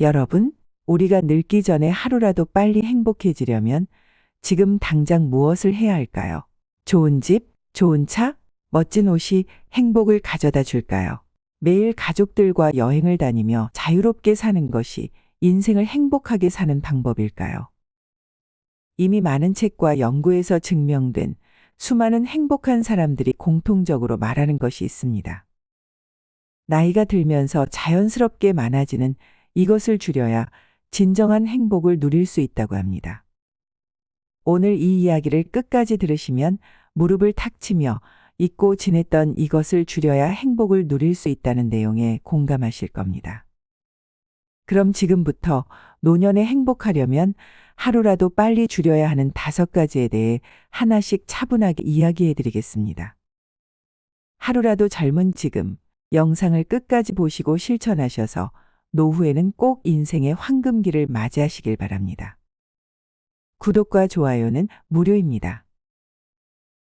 여러분, 우리가 늙기 전에 하루라도 빨리 행복해지려면 지금 당장 무엇을 해야 할까요? 좋은 집, 좋은 차, 멋진 옷이 행복을 가져다 줄까요? 매일 가족들과 여행을 다니며 자유롭게 사는 것이 인생을 행복하게 사는 방법일까요? 이미 많은 책과 연구에서 증명된 수많은 행복한 사람들이 공통적으로 말하는 것이 있습니다. 나이가 들면서 자연스럽게 많아지는 이것을 줄여야 진정한 행복을 누릴 수 있다고 합니다. 오늘 이 이야기를 끝까지 들으시면 무릎을 탁 치며 잊고 지냈던 이것을 줄여야 행복을 누릴 수 있다는 내용에 공감하실 겁니다. 그럼 지금부터 노년에 행복하려면 하루라도 빨리 줄여야 하는 5가지에 대해 하나씩 차분하게 이야기해 드리겠습니다. 하루라도 젊은 지금 영상을 끝까지 보시고 실천하셔서 노후에는 꼭 인생의 황금기를 맞이하시길 바랍니다. 구독과 좋아요는 무료입니다.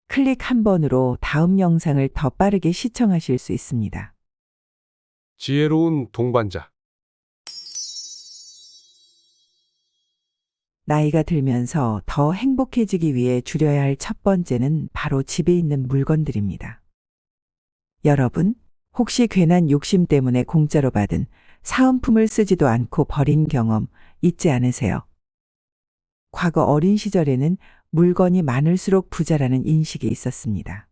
클릭 한 번으로 다음 영상을 더 빠르게 시청하실 수 있습니다. 지혜로운 동반자. 나이가 들면서 더 행복해지기 위해 줄여야 할 첫 번째는 바로 집에 있는 물건들입니다. 여러분, 혹시 괜한 욕심 때문에 공짜로 받은 사은품을 쓰지도 않고 버린 경험 있지 않으세요? 과거 어린 시절에는 물건이 많을수록 부자라는 인식이 있었습니다.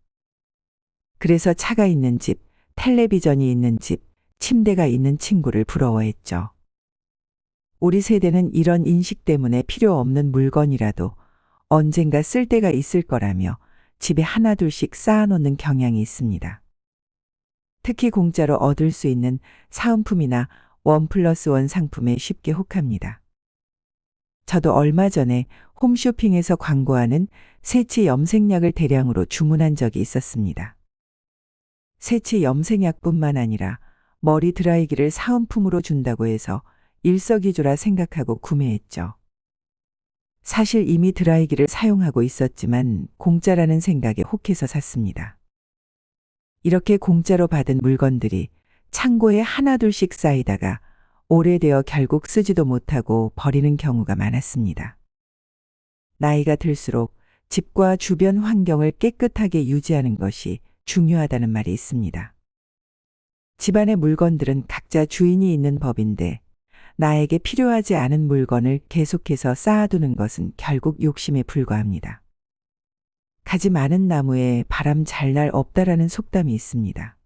그래서 차가 있는 집, 텔레비전이 있는 집, 침대가 있는 친구를 부러워했죠. 우리 세대는 이런 인식 때문에 필요 없는 물건이라도 언젠가 쓸 때가 있을 거라며 집에 하나둘씩 쌓아놓는 경향이 있습니다. 특히 공짜로 얻을 수 있는 사은품이나 1+1 상품에 쉽게 혹합니다. 저도 얼마 전에 홈쇼핑에서 광고하는 새치 염색약을 대량으로 주문한 적이 있었습니다. 새치 염색약뿐만 아니라 머리 드라이기를 사은품으로 준다고 해서 일석이조라 생각하고 구매했죠. 사실 이미 드라이기를 사용하고 있었지만 공짜라는 생각에 혹해서 샀습니다. 이렇게 공짜로 받은 물건들이 창고에 하나둘씩 쌓이다가 오래되어 결국 쓰지도 못하고 버리는 경우가 많았습니다. 나이가 들수록 집과 주변 환경을 깨끗하게 유지하는 것이 중요하다는 말이 있습니다. 집안의 물건들은 각자 주인이 있는 법인데 나에게 필요하지 않은 물건을 계속해서 쌓아두는 것은 결국 욕심에 불과합니다. 가지 많은 나무에 바람 잘 날 없다라는 속담이 있습니다.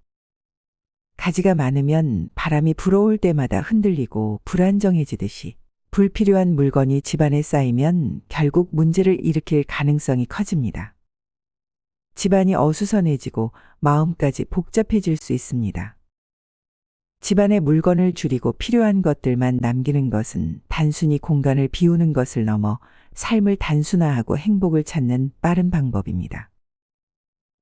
가지가 많으면 바람이 불어올 때마다 흔들리고 불안정해지듯이 불필요한 물건이 집안에 쌓이면 결국 문제를 일으킬 가능성이 커집니다. 집안이 어수선해지고 마음까지 복잡해질 수 있습니다. 집안의 물건을 줄이고 필요한 것들만 남기는 것은 단순히 공간을 비우는 것을 넘어 삶을 단순화하고 행복을 찾는 빠른 방법입니다.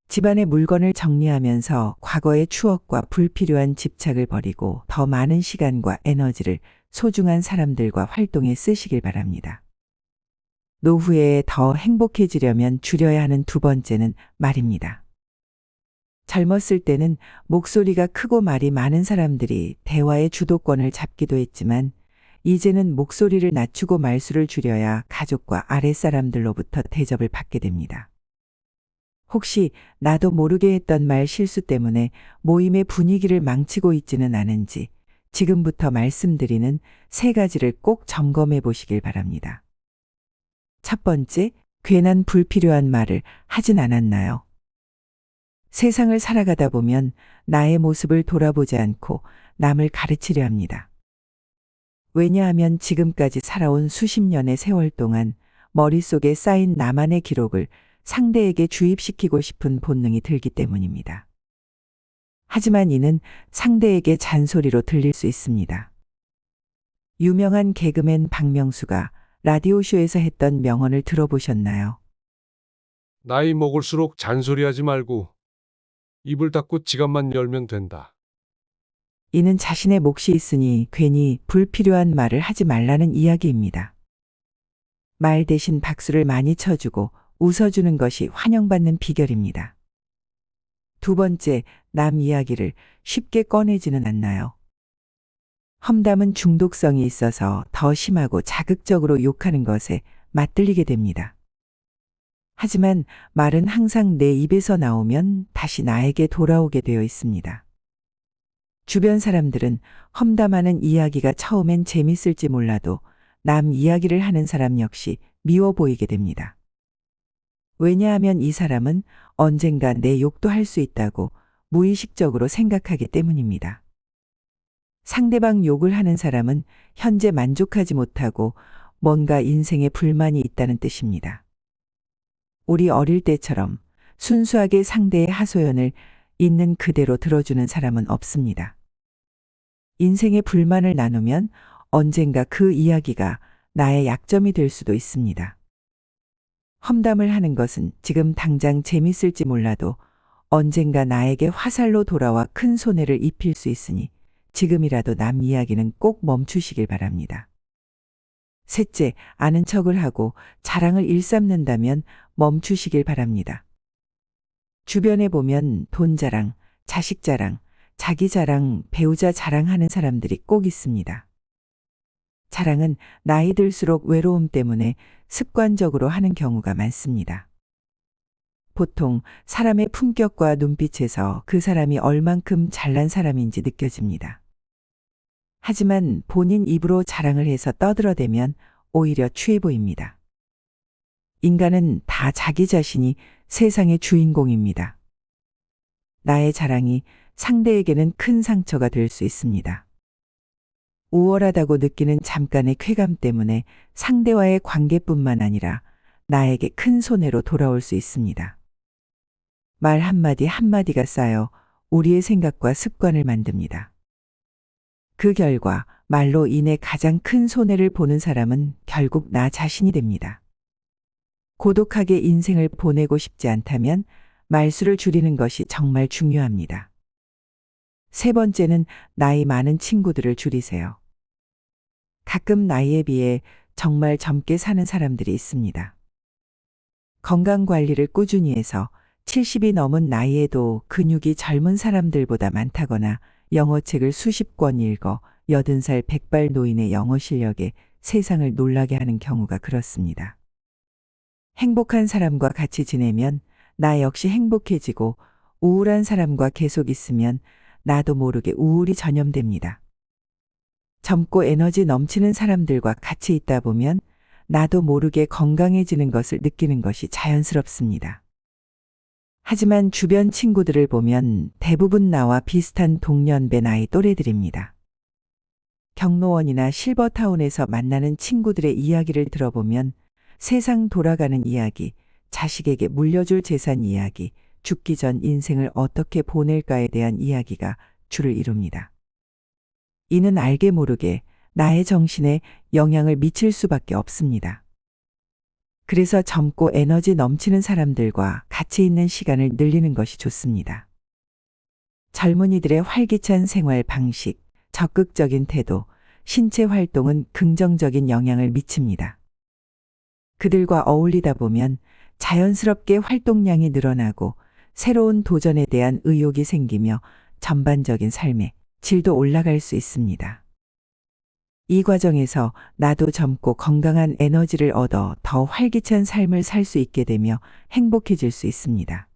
집안의 물건을 정리하면서 과거의 추억과 불필요한 집착을 버리고 더 많은 시간과 에너지를 소중한 사람들과 활동에 쓰시길 바랍니다. 노후에 더 행복해지려면 줄여야 하는 2번째는 말입니다. 젊었을 때는 목소리가 크고 말이 많은 사람들이 대화의 주도권을 잡기도 했지만 이제는 목소리를 낮추고 말수를 줄여야 가족과 아랫사람들로부터 대접을 받게 됩니다. 혹시 나도 모르게 했던 말 실수 때문에 모임의 분위기를 망치고 있지는 않은지 지금부터 말씀드리는 3가지를 꼭 점검해 보시길 바랍니다. 첫 번째, 괜한 불필요한 말을 하진 않았나요? 세상을 살아가다 보면 나의 모습을 돌아보지 않고 남을 가르치려 합니다. 왜냐하면 지금까지 살아온 수십 년의 세월 동안 머릿속에 쌓인 나만의 기록을 상대에게 주입시키고 싶은 본능이 들기 때문입니다. 하지만 이는 상대에게 잔소리로 들릴 수 있습니다. 유명한 개그맨 박명수가 라디오쇼에서 했던 명언을 들어보셨나요? 나이 먹을수록 잔소리하지 말고 입을 닫고 지갑만 열면 된다. 이는 자신의 몫이 있으니 괜히 불필요한 말을 하지 말라는 이야기입니다. 말 대신 박수를 많이 쳐주고 웃어주는 것이 환영받는 비결입니다. 2번째, 남 이야기를 쉽게 꺼내지는 않나요? 험담은 중독성이 있어서 더 심하고 자극적으로 욕하는 것에 맞들리게 됩니다. 하지만 말은 항상 내 입에서 나오면 다시 나에게 돌아오게 되어 있습니다. 주변 사람들은 험담하는 이야기가 처음엔 재밌을지 몰라도 남 이야기를 하는 사람 역시 미워 보이게 됩니다. 왜냐하면 이 사람은 언젠가 내 욕도 할 수 있다고 무의식적으로 생각하기 때문입니다. 상대방 욕을 하는 사람은 현재 만족하지 못하고 뭔가 인생에 불만이 있다는 뜻입니다. 우리 어릴 때처럼 순수하게 상대의 하소연을 있는 그대로 들어주는 사람은 없습니다. 인생의 불만을 나누면 언젠가 그 이야기가 나의 약점이 될 수도 있습니다. 험담을 하는 것은 지금 당장 재밌을지 몰라도 언젠가 나에게 화살로 돌아와 큰 손해를 입힐 수 있으니 지금이라도 남 이야기는 꼭 멈추시길 바랍니다. 셋째, 아는 척을 하고 자랑을 일삼는다면 멈추시길 바랍니다. 주변에 보면 돈 자랑, 자식 자랑, 자기 자랑, 배우자 자랑하는 사람들이 꼭 있습니다. 자랑은 나이 들수록 외로움 때문에 습관적으로 하는 경우가 많습니다. 보통 사람의 품격과 눈빛에서 그 사람이 얼만큼 잘난 사람인지 느껴집니다. 하지만 본인 입으로 자랑을 해서 떠들어대면 오히려 취해 보입니다. 인간은 다 자기 자신이 세상의 주인공입니다. 나의 자랑이 상대에게는 큰 상처가 될 수 있습니다. 우월하다고 느끼는 잠깐의 쾌감 때문에 상대와의 관계뿐만 아니라 나에게 큰 손해로 돌아올 수 있습니다. 말 한마디 한마디가 쌓여 우리의 생각과 습관을 만듭니다. 그 결과 말로 인해 가장 큰 손해를 보는 사람은 결국 나 자신이 됩니다. 고독하게 인생을 보내고 싶지 않다면 말수를 줄이는 것이 정말 중요합니다. 세 번째는 나이 많은 친구들을 줄이세요. 가끔 나이에 비해 정말 젊게 사는 사람들이 있습니다. 건강 관리를 꾸준히 해서 70이 넘은 나이에도 근육이 젊은 사람들보다 많다거나 영어책을 수십 권 읽어 80살 100발 노인의 영어 실력에 세상을 놀라게 하는 경우가 그렇습니다. 행복한 사람과 같이 지내면 나 역시 행복해지고 우울한 사람과 계속 있으면 나도 모르게 우울이 전염됩니다. 젊고 에너지 넘치는 사람들과 같이 있다 보면 나도 모르게 건강해지는 것을 느끼는 것이 자연스럽습니다. 하지만 주변 친구들을 보면 대부분 나와 비슷한 동년배 나이 또래들입니다. 경로원이나 실버타운에서 만나는 친구들의 이야기를 들어보면 세상 돌아가는 이야기, 자식에게 물려줄 재산 이야기, 죽기 전 인생을 어떻게 보낼까에 대한 이야기가 주를 이룹니다. 이는 알게 모르게 나의 정신에 영향을 미칠 수밖에 없습니다. 그래서 젊고 에너지 넘치는 사람들과 같이 있는 시간을 늘리는 것이 좋습니다. 젊은이들의 활기찬 생활 방식, 적극적인 태도, 신체 활동은 긍정적인 영향을 미칩니다. 그들과 어울리다 보면 자연스럽게 활동량이 늘어나고 새로운 도전에 대한 의욕이 생기며 전반적인 삶의 질도 올라갈 수 있습니다. 이 과정에서 나도 젊고 건강한 에너지를 얻어 더 활기찬 삶을 살 수 있게 되며 행복해질 수 있습니다.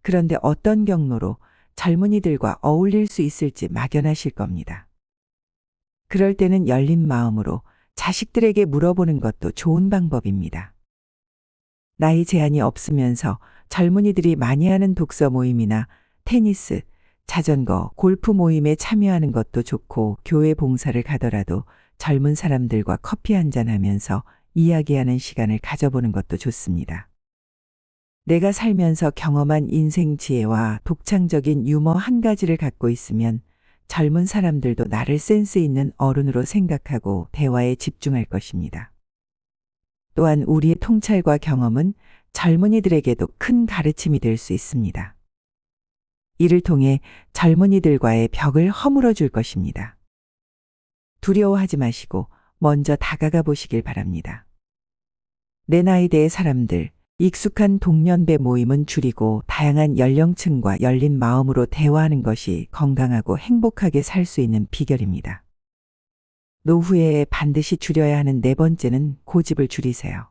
그런데 어떤 경로로 젊은이들과 어울릴 수 있을지 막연하실 겁니다. 그럴 때는 열린 마음으로 자식들에게 물어보는 것도 좋은 방법입니다. 나이 제한이 없으면서 젊은이들이 많이 하는 독서 모임이나 테니스, 자전거, 골프 모임에 참여하는 것도 좋고 교회 봉사를 가더라도 젊은 사람들과 커피 한잔 하면서 이야기하는 시간을 가져보는 것도 좋습니다. 내가 살면서 경험한 인생 지혜와 독창적인 유머 한 가지를 갖고 있으면 젊은 사람들도 나를 센스 있는 어른으로 생각하고 대화에 집중할 것입니다. 또한 우리의 통찰과 경험은 젊은이들에게도 큰 가르침이 될 수 있습니다. 이를 통해 젊은이들과의 벽을 허물어 줄 것입니다. 두려워하지 마시고 먼저 다가가 보시길 바랍니다. 내 나이대의 사람들, 익숙한 동년배 모임은 줄이고 다양한 연령층과 열린 마음으로 대화하는 것이 건강하고 행복하게 살 수 있는 비결입니다. 노후에 반드시 줄여야 하는 네 번째는 고집을 줄이세요.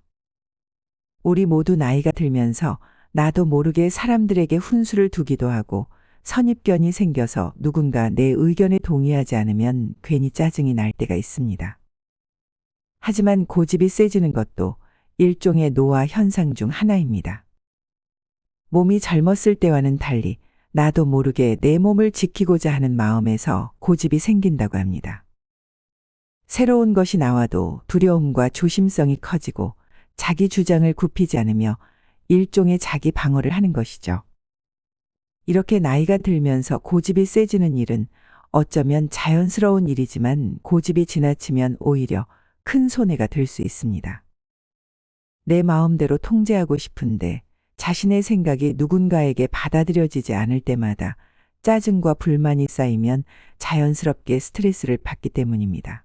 우리 모두 나이가 들면서 나도 모르게 사람들에게 훈수를 두기도 하고 선입견이 생겨서 누군가 내 의견에 동의하지 않으면 괜히 짜증이 날 때가 있습니다. 하지만 고집이 세지는 것도 일종의 노화 현상 중 하나입니다. 몸이 젊었을 때와는 달리 나도 모르게 내 몸을 지키고자 하는 마음에서 고집이 생긴다고 합니다. 새로운 것이 나와도 두려움과 조심성이 커지고 자기 주장을 굽히지 않으며 일종의 자기 방어를 하는 것이죠. 이렇게 나이가 들면서 고집이 세지는 일은 어쩌면 자연스러운 일이지만 고집이 지나치면 오히려 큰 손해가 될 수 있습니다. 내 마음대로 통제하고 싶은데 자신의 생각이 누군가에게 받아들여지지 않을 때마다 짜증과 불만이 쌓이면 자연스럽게 스트레스를 받기 때문입니다.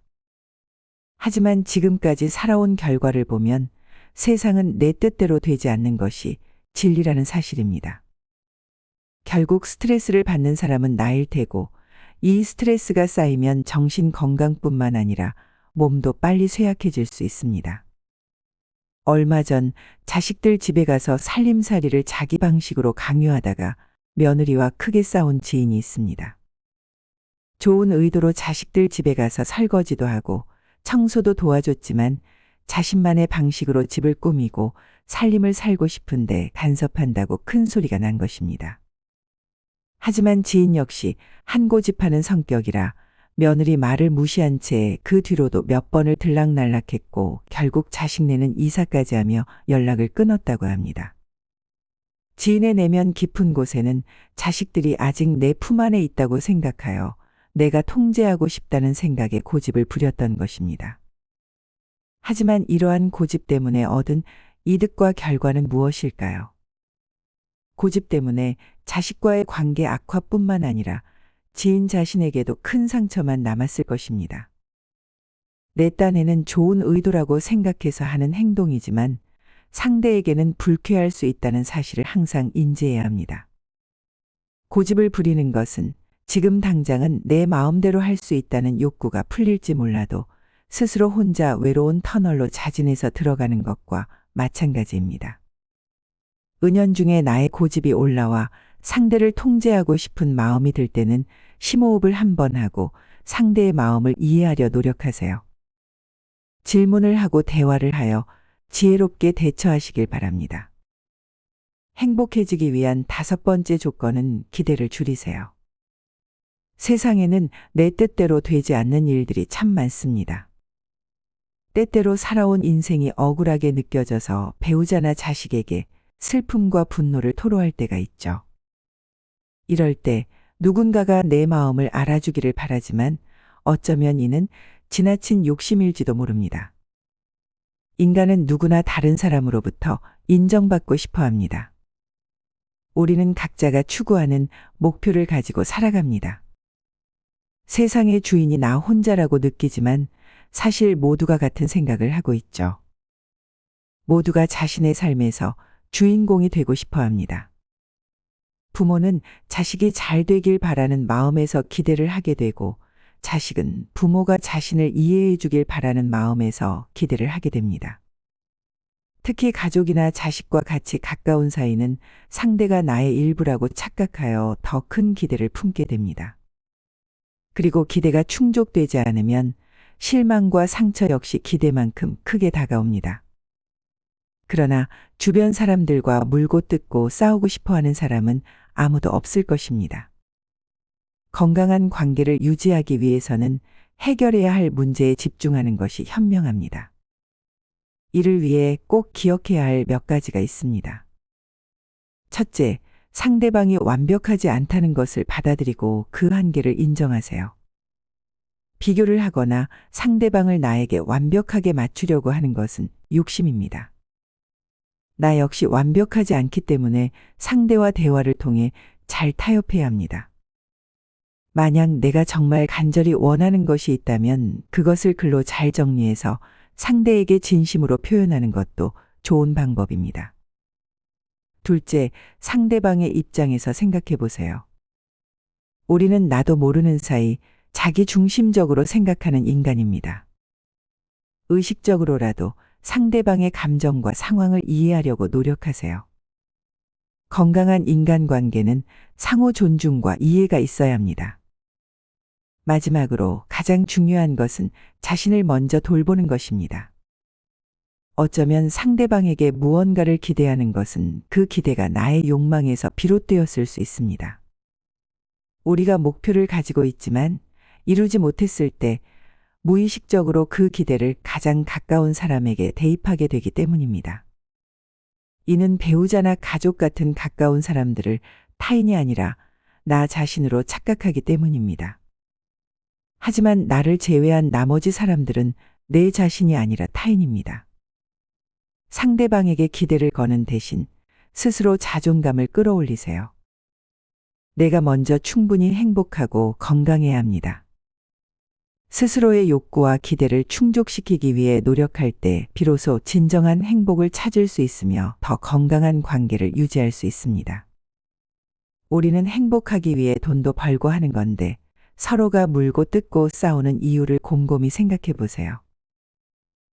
하지만 지금까지 살아온 결과를 보면 세상은 내 뜻대로 되지 않는 것이 진리라는 사실입니다. 결국 스트레스를 받는 사람은 나일 테고 이 스트레스가 쌓이면 정신 건강뿐만 아니라 몸도 빨리 쇠약해질 수 있습니다. 얼마 전 자식들 집에 가서 살림살이를 자기 방식으로 강요하다가 며느리와 크게 싸운 지인이 있습니다. 좋은 의도로 자식들 집에 가서 설거지도 하고 청소도 도와줬지만 자신만의 방식으로 집을 꾸미고 살림을 살고 싶은데 간섭한다고 큰 소리가 난 것입니다. 하지만 지인 역시 한 고집하는 성격이라 며느리 말을 무시한 채 그 뒤로도 몇 번을 들락날락했고 결국 자식네는 이사까지 하며 연락을 끊었다고 합니다. 지인의 내면 깊은 곳에는 자식들이 아직 내 품 안에 있다고 생각하여 내가 통제하고 싶다는 생각에 고집을 부렸던 것입니다. 하지만 이러한 고집 때문에 얻은 이득과 결과는 무엇일까요? 고집 때문에 자식과의 관계 악화뿐만 아니라 지인 자신에게도 큰 상처만 남았을 것입니다. 내 딴에는 좋은 의도라고 생각해서 하는 행동이지만 상대에게는 불쾌할 수 있다는 사실을 항상 인지해야 합니다. 고집을 부리는 것은 지금 당장은 내 마음대로 할 수 있다는 욕구가 풀릴지 몰라도 스스로 혼자 외로운 터널로 자진해서 들어가는 것과 마찬가지입니다. 은연중에 나의 고집이 올라와 상대를 통제하고 싶은 마음이 들 때는 심호흡을 한번 하고 상대의 마음을 이해하려 노력하세요. 질문을 하고 대화를 하여 지혜롭게 대처하시길 바랍니다. 행복해지기 위한 5번째 조건은 기대를 줄이세요. 세상에는 내 뜻대로 되지 않는 일들이 참 많습니다. 때때로 살아온 인생이 억울하게 느껴져서 배우자나 자식에게 슬픔과 분노를 토로할 때가 있죠. 이럴 때 누군가가 내 마음을 알아주기를 바라지만 어쩌면 이는 지나친 욕심일지도 모릅니다. 인간은 누구나 다른 사람으로부터 인정받고 싶어 합니다. 우리는 각자가 추구하는 목표를 가지고 살아갑니다. 세상의 주인이 나 혼자라고 느끼지만 사실 모두가 같은 생각을 하고 있죠. 모두가 자신의 삶에서 주인공이 되고 싶어 합니다. 부모는 자식이 잘 되길 바라는 마음에서 기대를 하게 되고 자식은 부모가 자신을 이해해 주길 바라는 마음에서 기대를 하게 됩니다. 특히 가족이나 자식과 같이 가까운 사이는 상대가 나의 일부라고 착각하여 더 큰 기대를 품게 됩니다. 그리고 기대가 충족되지 않으면 실망과 상처 역시 기대만큼 크게 다가옵니다. 그러나 주변 사람들과 물고 뜯고 싸우고 싶어 하는 사람은 아무도 없을 것입니다. 건강한 관계를 유지하기 위해서는 해결해야 할 문제에 집중하는 것이 현명합니다. 이를 위해 꼭 기억해야 할 몇 가지가 있습니다. 첫째, 상대방이 완벽하지 않다는 것을 받아들이고 그 한계를 인정하세요. 비교를 하거나 상대방을 나에게 완벽하게 맞추려고 하는 것은 욕심입니다. 나 역시 완벽하지 않기 때문에 상대와 대화를 통해 잘 타협해야 합니다. 만약 내가 정말 간절히 원하는 것이 있다면 그것을 글로 잘 정리해서 상대에게 진심으로 표현하는 것도 좋은 방법입니다. 둘째, 상대방의 입장에서 생각해 보세요. 우리는 나도 모르는 사이 자기 중심적으로 생각하는 인간입니다. 의식적으로라도 상대방의 감정과 상황을 이해하려고 노력하세요. 건강한 인간관계는 상호 존중과 이해가 있어야 합니다. 마지막으로 가장 중요한 것은 자신을 먼저 돌보는 것입니다. 어쩌면 상대방에게 무언가를 기대하는 것은 그 기대가 나의 욕망에서 비롯되었을 수 있습니다. 우리가 목표를 가지고 있지만 이루지 못했을 때 무의식적으로 그 기대를 가장 가까운 사람에게 대입하게 되기 때문입니다. 이는 배우자나 가족 같은 가까운 사람들을 타인이 아니라 나 자신으로 착각하기 때문입니다. 하지만 나를 제외한 나머지 사람들은 내 자신이 아니라 타인입니다. 상대방에게 기대를 거는 대신 스스로 자존감을 끌어올리세요. 내가 먼저 충분히 행복하고 건강해야 합니다. 스스로의 욕구와 기대를 충족시키기 위해 노력할 때 비로소 진정한 행복을 찾을 수 있으며 더 건강한 관계를 유지할 수 있습니다. 우리는 행복하기 위해 돈도 벌고 하는 건데 서로가 물고 뜯고 싸우는 이유를 곰곰이 생각해 보세요.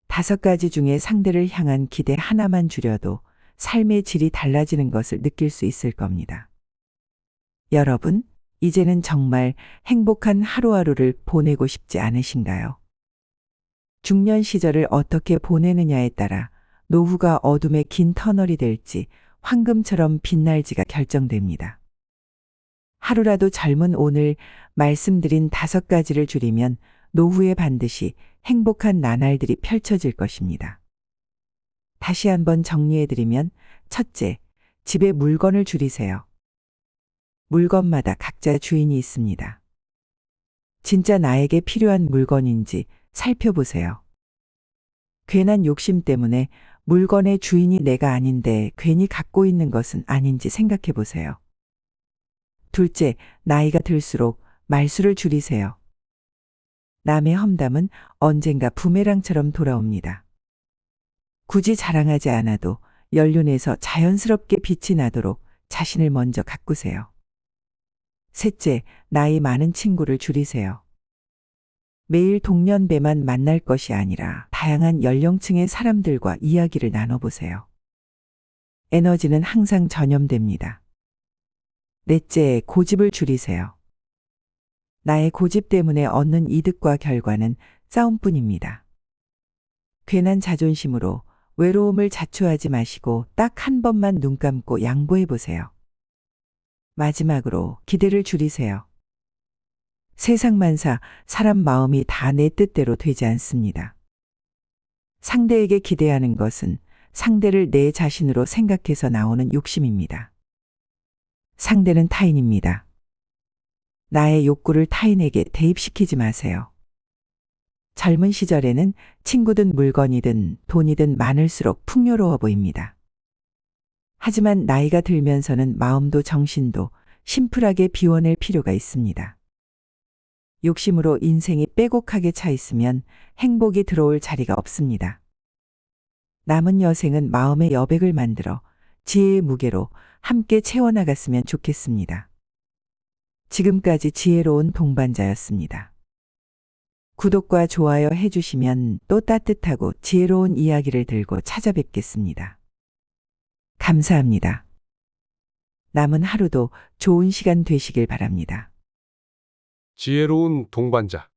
5가지 중에 상대를 향한 기대 하나만 줄여도 삶의 질이 달라지는 것을 느낄 수 있을 겁니다. 여러분, 이제는 정말 행복한 하루하루를 보내고 싶지 않으신가요? 중년 시절을 어떻게 보내느냐에 따라 노후가 어둠의 긴 터널이 될지 황금처럼 빛날지가 결정됩니다. 하루라도 젊은 오늘 말씀드린 5가지를 줄이면 노후에 반드시 행복한 나날들이 펼쳐질 것입니다. 다시 한번 정리해드리면 첫째, 집에 물건을 줄이세요. 물건마다 각자 주인이 있습니다. 진짜 나에게 필요한 물건인지 살펴보세요. 괜한 욕심 때문에 물건의 주인이 내가 아닌데 괜히 갖고 있는 것은 아닌지 생각해 보세요. 둘째, 나이가 들수록 말수를 줄이세요. 남의 험담은 언젠가 부메랑처럼 돌아옵니다. 굳이 자랑하지 않아도 연륜에서 자연스럽게 빛이 나도록 자신을 먼저 가꾸세요. 셋째, 나이 많은 친구를 줄이세요. 매일 동년배만 만날 것이 아니라 다양한 연령층의 사람들과 이야기를 나눠보세요. 에너지는 항상 전염됩니다. 넷째, 고집을 줄이세요. 나의 고집 때문에 얻는 이득과 결과는 싸움뿐입니다. 괜한 자존심으로 외로움을 자초하지 마시고 딱 한 번만 눈 감고 양보해 보세요. 마지막으로 기대를 줄이세요. 세상만사 사람 마음이 다 내 뜻대로 되지 않습니다. 상대에게 기대하는 것은 상대를 내 자신으로 생각해서 나오는 욕심입니다. 상대는 타인입니다. 나의 욕구를 타인에게 대입시키지 마세요. 젊은 시절에는 친구든 물건이든 돈이든 많을수록 풍요로워 보입니다. 하지만 나이가 들면서는 마음도 정신도 심플하게 비워낼 필요가 있습니다. 욕심으로 인생이 빼곡하게 차 있으면 행복이 들어올 자리가 없습니다. 남은 여생은 마음의 여백을 만들어 지혜의 무게로 함께 채워나갔으면 좋겠습니다. 지금까지 지혜로운 동반자였습니다. 구독과 좋아요 해주시면 또 따뜻하고 지혜로운 이야기를 들고 찾아뵙겠습니다. 감사합니다. 남은 하루도 좋은 시간 되시길 바랍니다. 지혜로운 동반자.